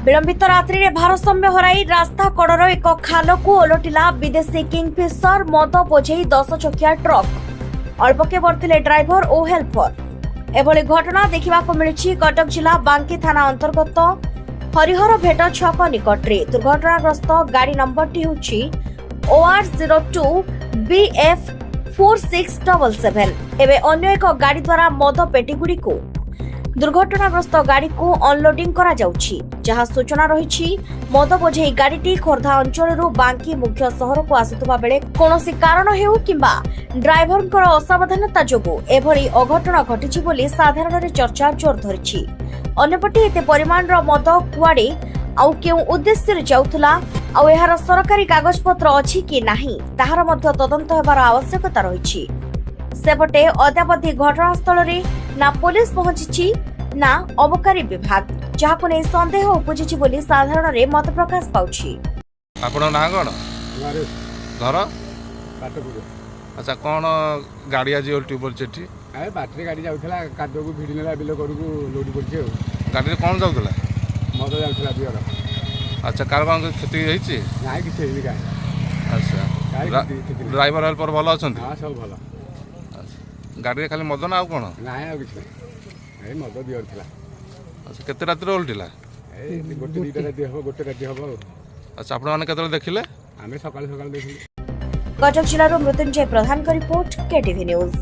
विलंबित रात्रि में भारसाम्य हराई रास्ता कड़र एक खाल को ओलटिला विदेशी किंगफिशर मद बोझे 10 चकिया ट्रक अल्पके बर्थिले ड्राइवर और हेल्पर। एभली घटना देखा मिली कटक जिला बांकी थाना अंतर्गत हरिहर भेट छक निकट में। दुर्घटनाग्रस्त गाड़ी नंबरटी होछि OR02 BF 4677। एवं अन्य एक गाड़ी द्वारा मद पेटीगुड़ी को दुर्घटनाग्रस्त गाड़ी को अनलोडिंग करा जाउछि। जहां सूचना रही मद बोझे गाड़ीटी खोर्धा अंचल बांकी मुख्य सहर को आसुवा बेले कौनसी कारण हेउ किंबा ड्राइवर असावधानता जोगु एभली अघटन घटी बोली साधारण चर्चा जोर धरिछि। अन्यपटे एते परिमाण मद कुआडे आउ केउ उद्देश्य जाउथला आउ एहार सरकारी कागजपत्र अछि कि नाही ताहार मध्य तदंत हेबार आवश्यकता रहिछि। सेपटे अद्यावधि घटनास्थल रे ना पुलिस पहुंची ना अबकारी विभाग, जहाको नै संदेह उपजिछि बोली साधारण रे मत प्रकाश पाउछि। आपण ना कोन घर काटपुर। अच्छा कोन गाड़ी आज उल्टी पड़ चेठी ए बैटरी गाड़ी जाउथला कादो को भिडी नेला बिलो करु लोड करछि। गाड़ी रे कोन जाउतला मद जाउथला बियर। अच्छा कार कोन क्षति होईछि नाइ कि छेली गाय। अच्छा ड्राइवर हेल्पर भलो अछंती? हां सब भलो। गाड़ी रे खाली मद ना आ कोन नाइ आ किछ ए मद बियर थला। अच्छा केते रात रे उल्टिला? ए गोटे दीटा राती हबो गोटे राती हबो। अच्छा आपण माने केतले देखिले? आमे सकाळ सकाळ देखिले। कटक जिल्लार मृत्युंजय प्रधान का रिपोर्ट केटीवी न्यूज।